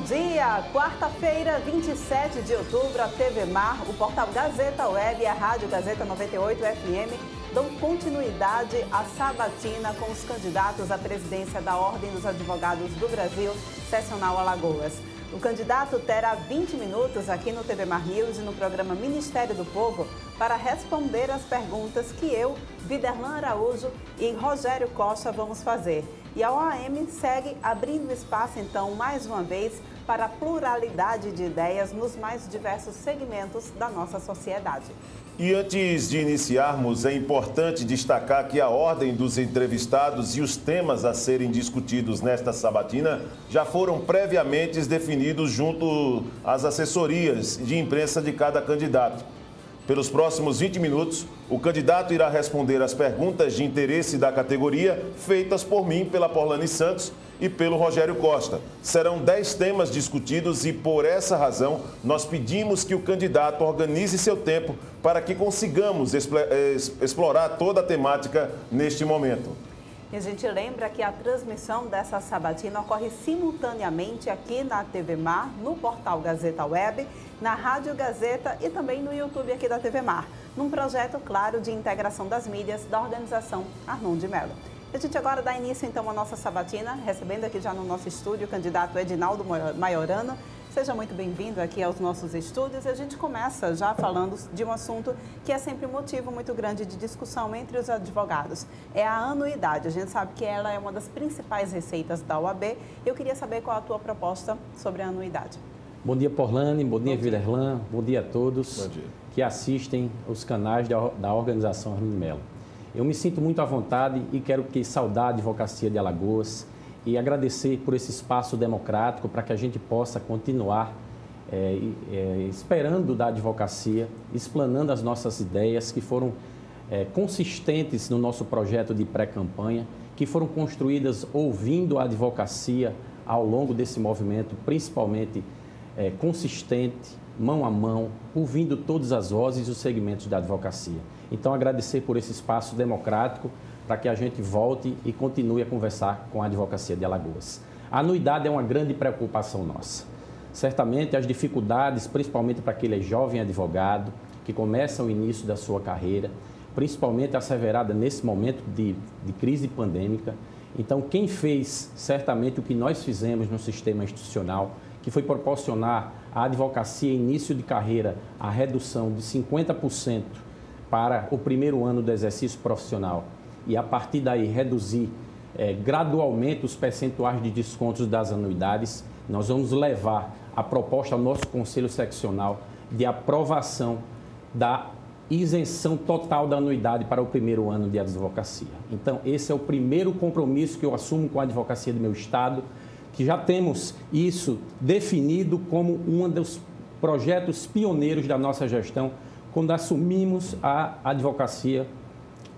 dia! Quarta-feira, 27 de outubro, a TV Mar, o portal Gazeta Web e a Rádio Gazeta 98 FM dão continuidade à sabatina com os candidatos à presidência da Ordem dos Advogados do Brasil, Seccional Alagoas. O candidato terá 20 minutos aqui no TV Mar News e no programa Ministério do Povo para responder as perguntas que eu, Viderlan Araújo e Rogério Costa vamos fazer. E a OAM segue abrindo espaço, então, mais uma vez, para a pluralidade de ideias nos mais diversos segmentos da nossa sociedade. E antes de iniciarmos, é importante destacar que a ordem dos entrevistados e os temas a serem discutidos nesta sabatina já foram previamente definidos junto às assessorias de imprensa de cada candidato. Pelos próximos 20 minutos, o candidato irá responder as perguntas de interesse da categoria feitas por mim, pela Porlane Santos e pelo Rogério Costa. Serão 10 temas discutidos e, por essa razão, nós pedimos que o candidato organize seu tempo para que consigamos explorar toda a temática neste momento. E a gente lembra que a transmissão dessa sabatina ocorre simultaneamente aqui na TV Mar, no portal Gazeta Web, na Rádio Gazeta e também no YouTube aqui da TV Mar, num projeto, claro, de integração das mídias da organização Arnon de Mello. A gente agora dá início, então, à nossa sabatina, recebendo aqui já no nosso estúdio o candidato Edinaldo Maiorano. Seja muito bem-vindo aqui aos nossos estúdios. A gente começa já falando de um assunto que é sempre um motivo muito grande de discussão entre os advogados. É a anuidade. A gente sabe que ela é uma das principais receitas da OAB. Eu queria saber qual a tua proposta sobre a anuidade. Bom dia, Porlane. Bom dia, Viderlan. Bom dia a todos que assistem os canais da organização Arnon de Mello. Eu me sinto muito à vontade e quero saudar a Advocacia de Alagoas e agradecer por esse espaço democrático para que a gente possa continuar esperando da advocacia, explanando as nossas ideias que foram consistentes no nosso projeto de pré-campanha, que foram construídas ouvindo a advocacia ao longo desse movimento, principalmente consistente, mão a mão, ouvindo todas as vozes e os segmentos da advocacia. Então, agradecer por esse espaço democrático para que a gente volte e continue a conversar com a Advocacia de Alagoas. A anuidade é uma grande preocupação nossa. Certamente, as dificuldades, principalmente para aquele jovem advogado que começa o início da sua carreira, principalmente asseverada nesse momento de crise pandêmica. Então, quem fez certamente o que nós fizemos no sistema institucional, que foi proporcionar à advocacia início de carreira a redução de 50% para o primeiro ano do exercício profissional e, a partir daí, reduzir gradualmente os percentuais de descontos das anuidades, nós vamos levar a proposta ao nosso Conselho Seccional de aprovação da isenção total da anuidade para o primeiro ano de advocacia. Então, esse é o primeiro compromisso que eu assumo com a advocacia do meu Estado, que já temos isso definido como um dos projetos pioneiros da nossa gestão, quando assumimos a advocacia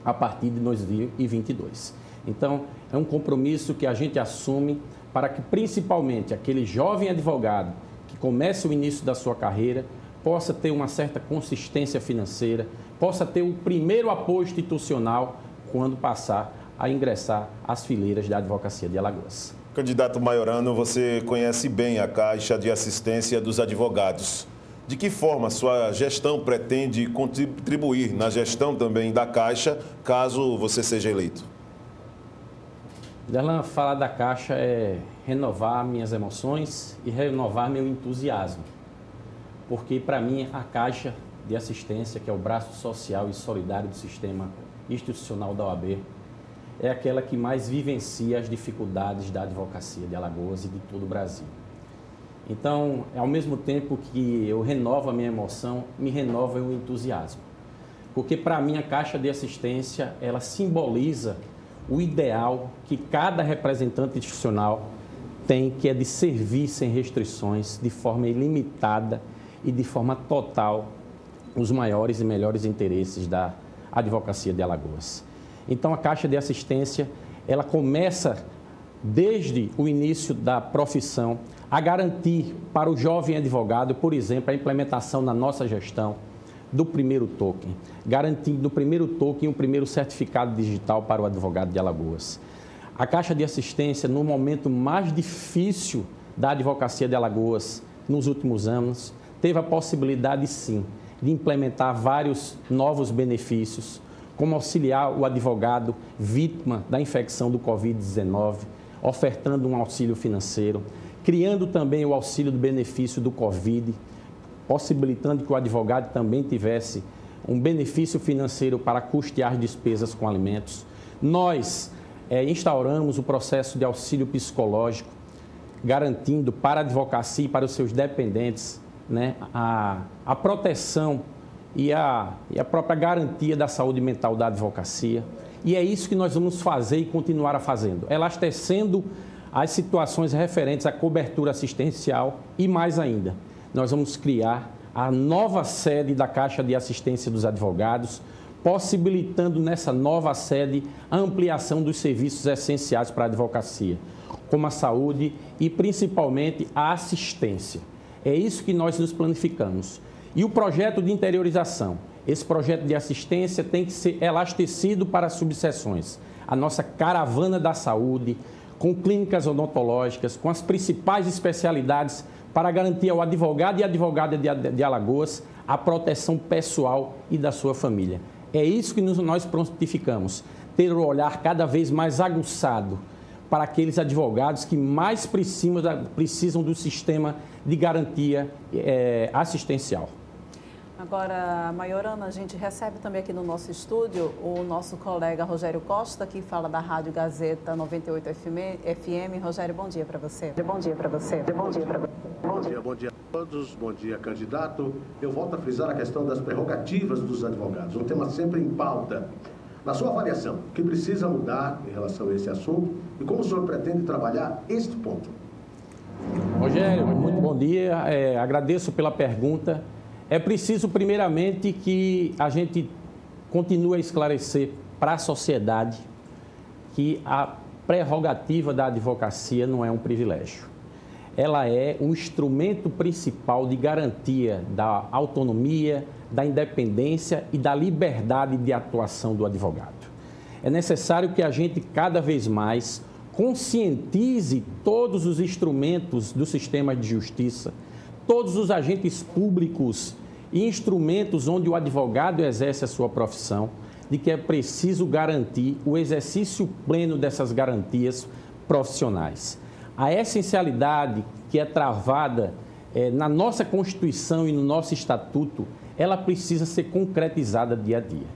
a partir de 2022. Então, é um compromisso que a gente assume para que, principalmente, aquele jovem advogado que comece o início da sua carreira possa ter uma certa consistência financeira, possa ter o primeiro apoio institucional quando passar a ingressar às fileiras da Advocacia de Alagoas. Candidato Maiorano, você conhece bem a Caixa de Assistência dos Advogados. De que forma sua gestão pretende contribuir na gestão também da Caixa, caso você seja eleito? Viderlan, falar da Caixa é renovar minhas emoções e renovar meu entusiasmo. Porque, para mim, a Caixa de Assistência, que é o braço social e solidário do sistema institucional da OAB, é aquela que mais vivencia as dificuldades da advocacia de Alagoas e de todo o Brasil. Então, ao mesmo tempo que eu renovo a minha emoção, me renova o entusiasmo. Porque, para mim, a Caixa de Assistência, ela simboliza o ideal que cada representante institucional tem, que é de servir sem restrições, de forma ilimitada e de forma total, os maiores e melhores interesses da advocacia de Alagoas. Então, a Caixa de Assistência, ela começa, desde o início da profissão, a garantir para o jovem advogado, por exemplo, a implementação na nossa gestão do primeiro token, garantindo no primeiro token o primeiro certificado digital para o advogado de Alagoas. A Caixa de Assistência, no momento mais difícil da Advocacia de Alagoas nos últimos anos teve a possibilidade, sim, de implementar vários novos benefícios, como auxiliar o advogado vítima da infecção do Covid-19, ofertando um auxílio financeiro, criando também o auxílio do benefício do Covid, possibilitando que o advogado também tivesse um benefício financeiro para custear despesas com alimentos. Nós instauramos o processo de auxílio psicológico, garantindo para a advocacia e para os seus dependentes, né, a proteção e a própria garantia da saúde mental da advocacia. E é isso que nós vamos fazer e continuar a fazendo, elastecendo as situações referentes à cobertura assistencial e mais ainda, nós vamos criar a nova sede da Caixa de Assistência dos Advogados, possibilitando nessa nova sede a ampliação dos serviços essenciais para a advocacia, como a saúde e principalmente a assistência. É isso que nós nos planificamos. E o projeto de interiorização, esse projeto de assistência tem que ser elastecido para as subseções. A nossa caravana da saúde, com clínicas odontológicas, com as principais especialidades para garantir ao advogado e advogada de Alagoas a proteção pessoal e da sua família. É isso que nós prontificamos, ter o olhar cada vez mais aguçado para aqueles advogados que mais precisam do sistema de garantia assistencial. Agora, Maiorana, a gente recebe também aqui no nosso estúdio o nosso colega Rogério Costa, que fala da Rádio Gazeta 98 FM. Rogério, bom dia para você. Bom dia para você. Bom dia para você. Bom dia a todos, bom dia, candidato. Eu volto a frisar a questão das prerrogativas dos advogados, um tema sempre em pauta. Na sua avaliação, o que precisa mudar em relação a esse assunto e como o senhor pretende trabalhar este ponto? Rogério, muito bom dia, agradeço pela pergunta. É preciso, primeiramente, que a gente continue a esclarecer para a sociedade que a prerrogativa da advocacia não é um privilégio. Ela é um instrumento principal de garantia da autonomia, da independência e da liberdade de atuação do advogado. É necessário que a gente, cada vez mais, conscientize todos os instrumentos do sistema de justiça, todos os agentes públicos e instrumentos onde o advogado exerce a sua profissão, de que é preciso garantir o exercício pleno dessas garantias profissionais. A essencialidade que é travada na nossa Constituição e no nosso Estatuto, ela precisa ser concretizada dia a dia.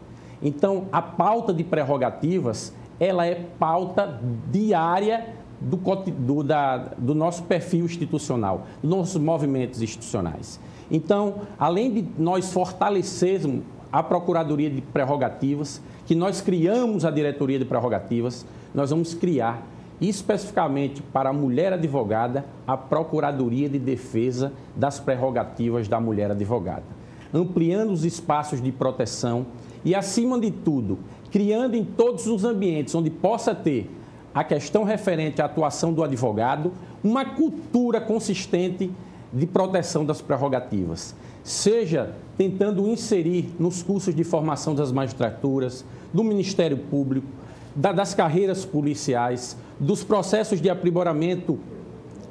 Então, a pauta de prerrogativas, ela é pauta diária do nosso perfil institucional, dos nossos movimentos institucionais. Então, além de nós fortalecermos a Procuradoria de Prerrogativas, que nós criamos a Diretoria de Prerrogativas, nós vamos criar especificamente para a mulher advogada a Procuradoria de Defesa das Prerrogativas da Mulher Advogada, ampliando os espaços de proteção e, acima de tudo, criando em todos os ambientes onde possa ter a questão referente à atuação do advogado, uma cultura consistente de proteção das prerrogativas, seja tentando inserir nos cursos de formação das magistraturas, do Ministério Público, das carreiras policiais, dos processos de aprimoramento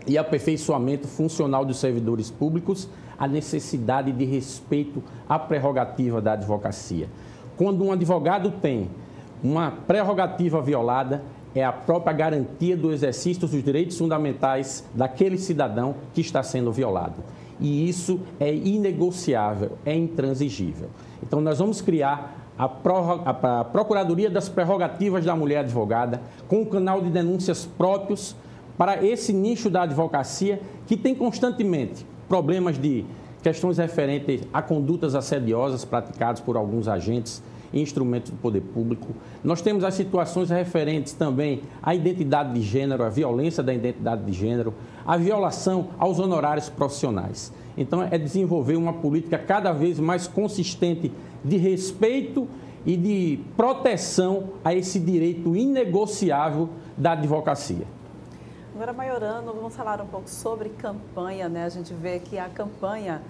e aperfeiçoamento funcional dos servidores públicos, a necessidade de respeito à prerrogativa da advocacia. Quando um advogado tem uma prerrogativa violada, é a própria garantia do exercício dos direitos fundamentais daquele cidadão que está sendo violado. E isso é inegociável, é intransigível. Então, nós vamos criar a Procuradoria das Prerrogativas da Mulher Advogada, com um canal de denúncias próprios para esse nicho da advocacia que tem constantemente problemas de questões referentes a condutas assediosas praticadas por alguns agentes e instrumentos do poder público. Nós temos as situações referentes também à identidade de gênero, à violência da identidade de gênero, à violação aos honorários profissionais. Então, é desenvolver uma política cada vez mais consistente de respeito e de proteção a esse direito inegociável da advocacia. Agora, Maiorano, vamos falar um pouco sobre campanha, né? A gente vê que a campanha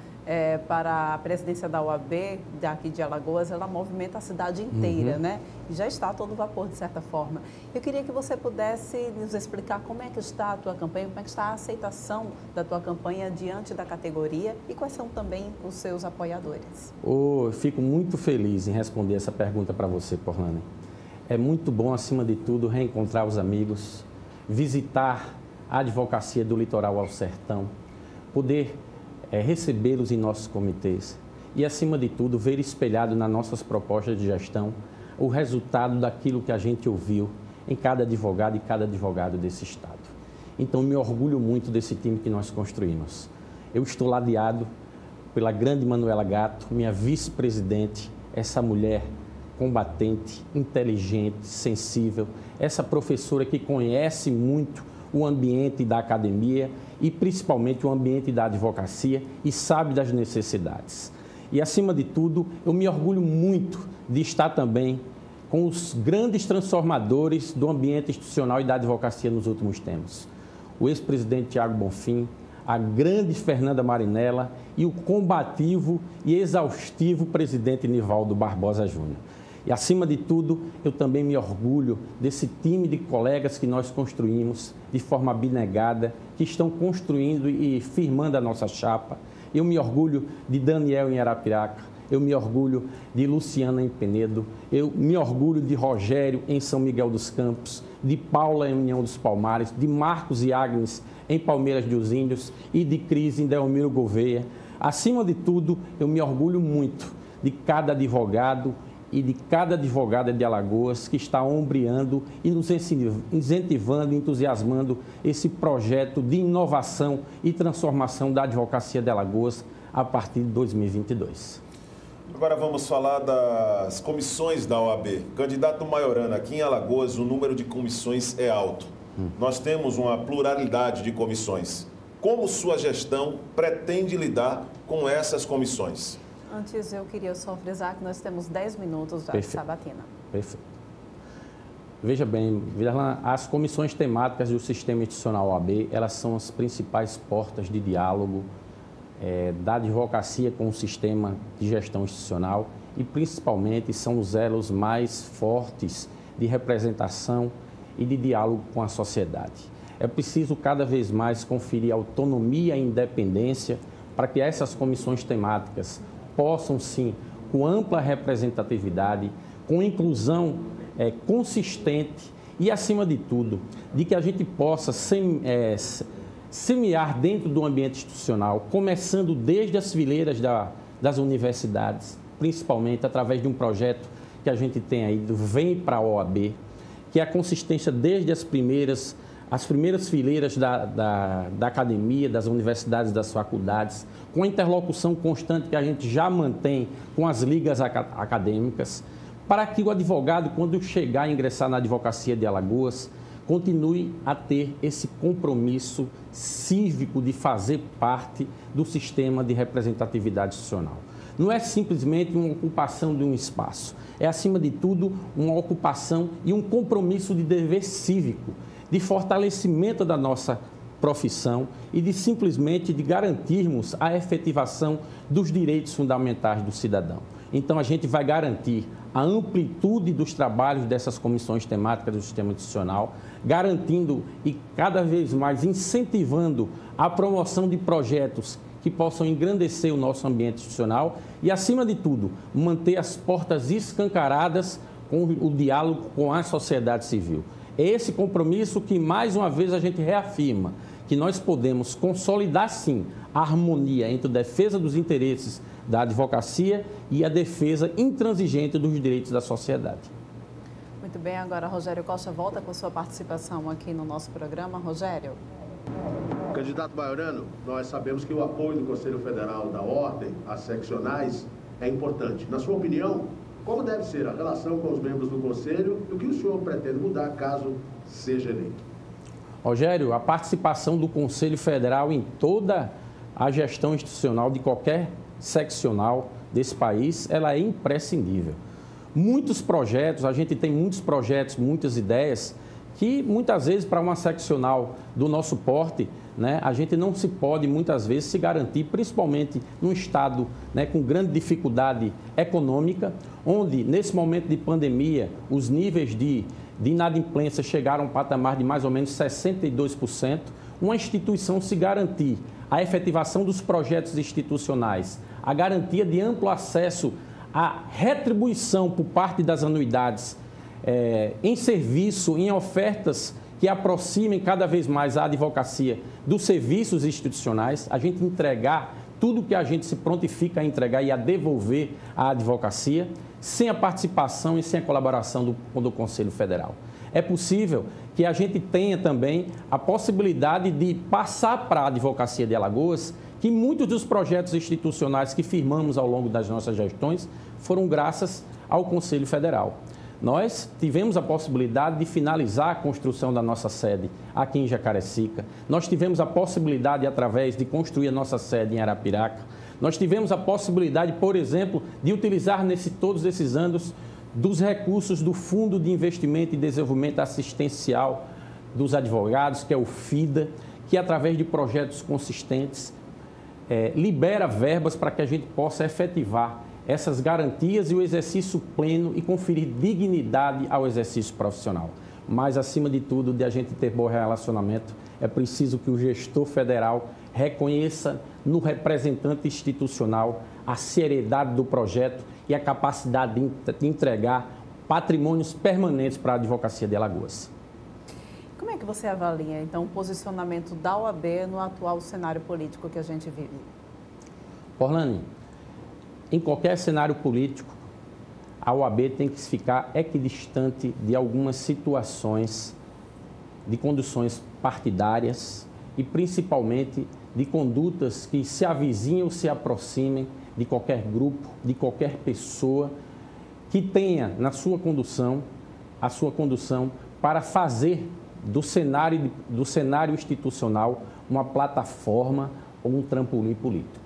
para a presidência da OAB, daqui de Alagoas, ela movimenta a cidade inteira, né? E já está a todo vapor, de certa forma. Eu queria que você pudesse nos explicar como é que está a tua campanha, como é que está a aceitação da tua campanha diante da categoria e quais são também os seus apoiadores. Eu fico muito feliz em responder essa pergunta para você, Porlane. É muito bom, acima de tudo, reencontrar os amigos, visitar a advocacia do litoral ao sertão, poder recebê-los em nossos comitês e, acima de tudo, ver espelhado nas nossas propostas de gestão o resultado daquilo que a gente ouviu em cada advogado e cada advogado desse Estado. Então, me orgulho muito desse time que nós construímos. Eu estou ladeado pela grande Manuela Gatto, minha vice-presidente, essa mulher combatente, inteligente, sensível, essa professora que conhece muito o ambiente da academia e principalmente o ambiente da advocacia e sabe das necessidades. E, acima de tudo, eu me orgulho muito de estar também com os grandes transformadores do ambiente institucional e da advocacia nos últimos tempos. O ex-presidente Tiago Bonfim, a grande Fernanda Marinella e o combativo e exaustivo presidente Nivaldo Barbosa Júnior. E, acima de tudo, eu também me orgulho desse time de colegas que nós construímos de forma abnegada, que estão construindo e firmando a nossa chapa. Eu me orgulho de Daniel em Arapiraca, eu me orgulho de Luciana em Penedo, eu me orgulho de Rogério em São Miguel dos Campos, de Paula em União dos Palmares, de Marcos e Agnes em Palmeiras dos Índios e de Cris em Delmiro Gouveia. Acima de tudo, eu me orgulho muito de cada advogado e de cada advogada de Alagoas que está ombreando e nos incentivando, entusiasmando esse projeto de inovação e transformação da advocacia de Alagoas a partir de 2022. Agora vamos falar das comissões da OAB. Candidato Maiorano, aqui em Alagoas o número de comissões é alto. Nós temos uma pluralidade de comissões. Como sua gestão pretende lidar com essas comissões? Antes, eu queria só frisar que nós temos 10 minutos já de sabatina. Perfeito. Veja bem, as comissões temáticas do Sistema Institucional OAB, elas são as principais portas de diálogo da advocacia com o sistema de gestão institucional e, principalmente, são os elos mais fortes de representação e de diálogo com a sociedade. É preciso cada vez mais conferir autonomia e independência para que essas comissões temáticas possam, sim, com ampla representatividade, com inclusão consistente e, acima de tudo, de que a gente possa semear dentro do ambiente institucional, começando desde as fileiras das universidades, principalmente através de um projeto que a gente tem aí do Vem para a OAB, que é a consistência desde as primeiras fileiras da academia, das universidades, das faculdades, com a interlocução constante que a gente já mantém com as ligas acadêmicas, para que o advogado, quando chegar a ingressar na advocacia de Alagoas, continue a ter esse compromisso cívico de fazer parte do sistema de representatividade institucional. Não é simplesmente uma ocupação de um espaço, é, acima de tudo, uma ocupação e um compromisso de dever cívico, de fortalecimento da nossa profissão e de simplesmente de garantirmos a efetivação dos direitos fundamentais do cidadão. Então, a gente vai garantir a amplitude dos trabalhos dessas comissões temáticas do sistema institucional, garantindo e cada vez mais incentivando a promoção de projetos que possam engrandecer o nosso ambiente institucional e, acima de tudo, manter as portas escancaradas com o diálogo com a sociedade civil. É esse compromisso que, mais uma vez, a gente reafirma que nós podemos consolidar, sim, a harmonia entre a defesa dos interesses da advocacia e a defesa intransigente dos direitos da sociedade. Muito bem, agora Rogério Costa volta com sua participação aqui no nosso programa. Rogério. Candidato Maiorano, nós sabemos que o apoio do Conselho Federal da Ordem às seccionais é importante. Na sua opinião, como deve ser a relação com os membros do Conselho e o que o senhor pretende mudar caso seja eleito? Rogério, a participação do Conselho Federal em toda a gestão institucional de qualquer seccional desse país, ela é imprescindível. Muitos projetos, a gente tem muitos projetos, muitas ideias que muitas vezes para uma seccional do nosso porte, né, a gente não se pode muitas vezes se garantir, principalmente num estado, né, com grande dificuldade econômica, onde nesse momento de pandemia os níveis de inadimplência chegaram a um patamar de mais ou menos 62%, uma instituição se garantir a efetivação dos projetos institucionais, a garantia de amplo acesso à retribuição por parte das anuidades em serviço, em ofertas que aproximem cada vez mais a advocacia dos serviços institucionais, a gente entregar tudo que a gente se prontifica a entregar e a devolver à advocacia, sem a participação e sem a colaboração do Conselho Federal. É possível que a gente tenha também a possibilidade de passar para a advocacia de Alagoas que muitos dos projetos institucionais que firmamos ao longo das nossas gestões foram graças ao Conselho Federal. Nós tivemos a possibilidade de finalizar a construção da nossa sede aqui em Jacarecica. Nós tivemos a possibilidade, através de construir a nossa sede em Arapiraca. Nós tivemos a possibilidade, por exemplo, de utilizar todos esses anos dos recursos do Fundo de Investimento e Desenvolvimento Assistencial dos Advogados, que é o FIDA, que através de projetos consistentes libera verbas para que a gente possa efetivar essas garantias e o exercício pleno e conferir dignidade ao exercício profissional. Mas, acima de tudo, de a gente ter bom relacionamento, é preciso que o gestor federal reconheça no representante institucional a seriedade do projeto e a capacidade de entregar patrimônios permanentes para a advocacia de Alagoas. Como é que você avalia, então, o posicionamento da OAB no atual cenário político que a gente vive? Orlane, em qualquer cenário político, a OAB tem que ficar equidistante de algumas situações de conduções partidárias e, principalmente, de condutas que se avizinham ou se aproximem de qualquer grupo, de qualquer pessoa que tenha na sua condução, a sua condução para fazer do cenário institucional uma plataforma ou um trampolim político.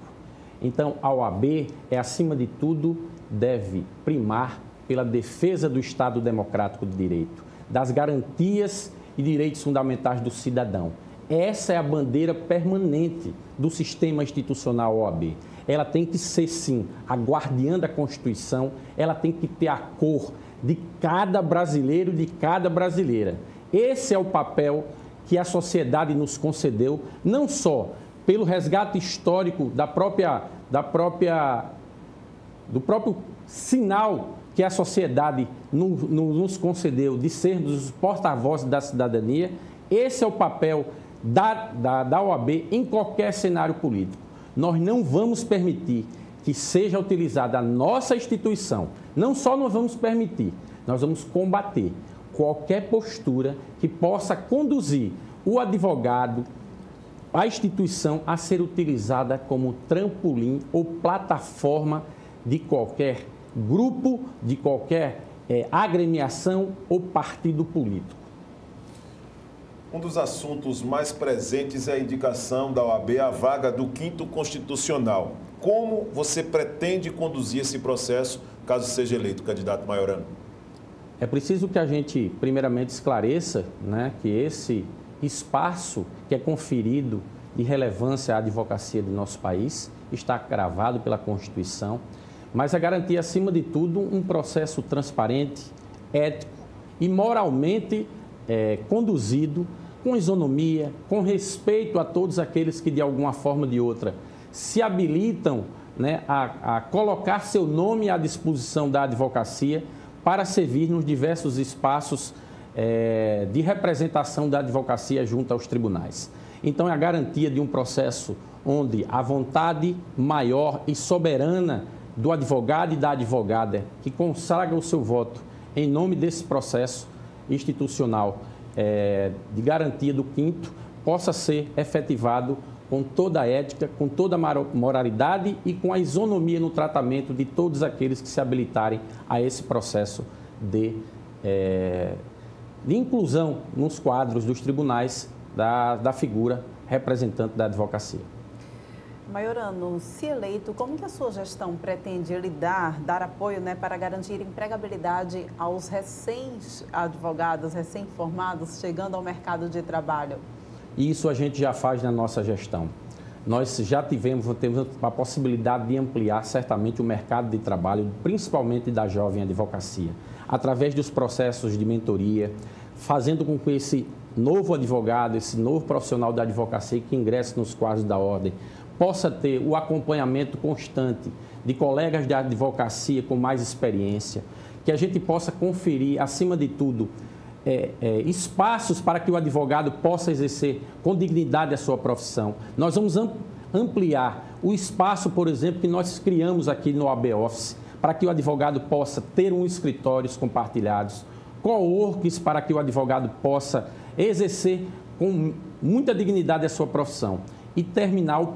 Então, a OAB, acima de tudo, deve primar pela defesa do Estado Democrático de Direito, das garantias e direitos fundamentais do cidadão. Essa é a bandeira permanente do sistema institucional OAB. Ela tem que ser, sim, a guardiã da Constituição, ela tem que ter a cor de cada brasileiro e de cada brasileira. Esse é o papel que a sociedade nos concedeu, não só pelo resgate histórico do próprio sinal que a sociedade nos concedeu de sermos os porta-vozes da cidadania. Esse é o papel da OAB em qualquer cenário político. Nós não vamos permitir que seja utilizada a nossa instituição. Não só não vamos permitir, nós vamos combater qualquer postura que possa conduzir o advogado, a instituição a ser utilizada como trampolim ou plataforma de qualquer grupo, de qualquer agremiação ou partido político. Um dos assuntos mais presentes é a indicação da OAB à vaga do 5º Constitucional. Como você pretende conduzir esse processo, caso seja eleito candidato Maiorano? É preciso que a gente, primeiramente, esclareça, né, que esse espaço que é conferido de relevância à advocacia do nosso país está gravado pela Constituição, mas a garantia, acima de tudo, um processo transparente, ético e moralmente conduzido com isonomia, com respeito a todos aqueles que, de alguma forma ou de outra, se habilitam, né, a colocar seu nome à disposição da advocacia para servir nos diversos espaços de representação da advocacia junto aos tribunais. Então, é a garantia de um processo onde a vontade maior e soberana do advogado e da advogada que consagra o seu voto em nome desse processo institucional de garantia do 5º possa ser efetivado com toda a ética, com toda a moralidade e com a isonomia no tratamento de todos aqueles que se habilitarem a esse processo de inclusão nos quadros dos tribunais da figura representante da advocacia. Maiorano, se eleito, como que a sua gestão pretende dar apoio, né, para garantir empregabilidade aos recém-advogados, recém-formados, chegando ao mercado de trabalho? Isso a gente já faz na nossa gestão. Nós já temos a possibilidade de ampliar certamente o mercado de trabalho, principalmente da jovem advocacia, através dos processos de mentoria, fazendo com que esse novo advogado, esse novo profissional da advocacia que ingresse nos quadros da ordem, possa ter o acompanhamento constante de colegas de advocacia com mais experiência, que a gente possa conferir, acima de tudo, espaços para que o advogado possa exercer com dignidade a sua profissão. Nós vamos ampliar o espaço, por exemplo, que nós criamos aqui no AB Office, para que o advogado possa ter escritórios compartilhados, coworks para que o advogado possa exercer com muita dignidade a sua profissão e terminar o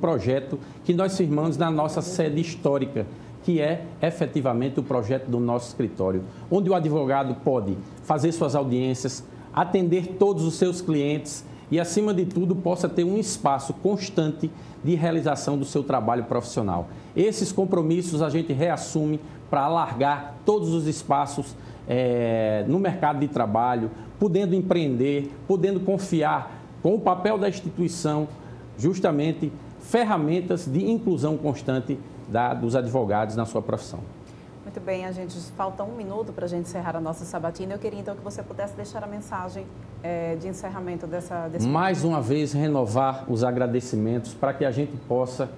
projeto que nós firmamos na nossa sede histórica, que é efetivamente o projeto do nosso escritório, onde o advogado pode fazer suas audiências, atender todos os seus clientes e, acima de tudo, possa ter um espaço constante de realização do seu trabalho profissional. Esses compromissos a gente reassume para alargar todos os espaços no mercado de trabalho, podendo empreender, podendo confiar com o papel da instituição, justamente ferramentas de inclusão constante dos advogados na sua profissão. Muito bem, falta 1 minuto para a gente encerrar a nossa sabatina. Eu queria então que você pudesse deixar a mensagem de encerramento desse Mais uma vez, renovar os agradecimentos para que a gente possa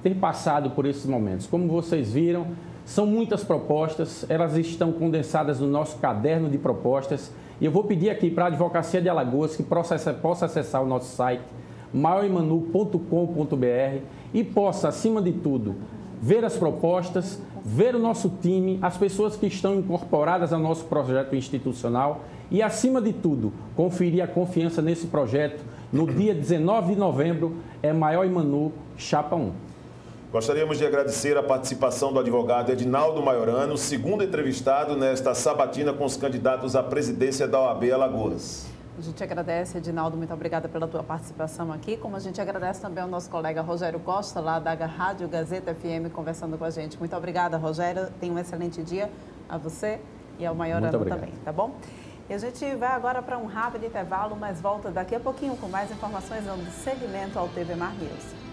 ter passado por esses momentos. Como vocês viram, são muitas propostas, elas estão condensadas no nosso caderno de propostas e eu vou pedir aqui para a Advocacia de Alagoas que possa acessar o nosso site maiorimanu.com.br e possa, acima de tudo, ver as propostas, ver o nosso time, as pessoas que estão incorporadas ao nosso projeto institucional e, acima de tudo, conferir a confiança nesse projeto. No dia 19 de novembro, é Maior e Manu, Chapa 1. Gostaríamos de agradecer a participação do advogado Edinaldo Maiorano, segundo entrevistado nesta sabatina com os candidatos à presidência da OAB Alagoas. A gente agradece, Edinaldo, muito obrigada pela tua participação aqui, como a gente agradece também ao nosso colega Rogério Costa, lá da Rádio Gazeta FM, conversando com a gente. Muito obrigada, Rogério. Tenha um excelente dia a você e ao Maiorano também, tá bom? E a gente vai agora para um rápido intervalo, mas volta daqui a pouquinho com mais informações dando seguimento ao TV Mar News.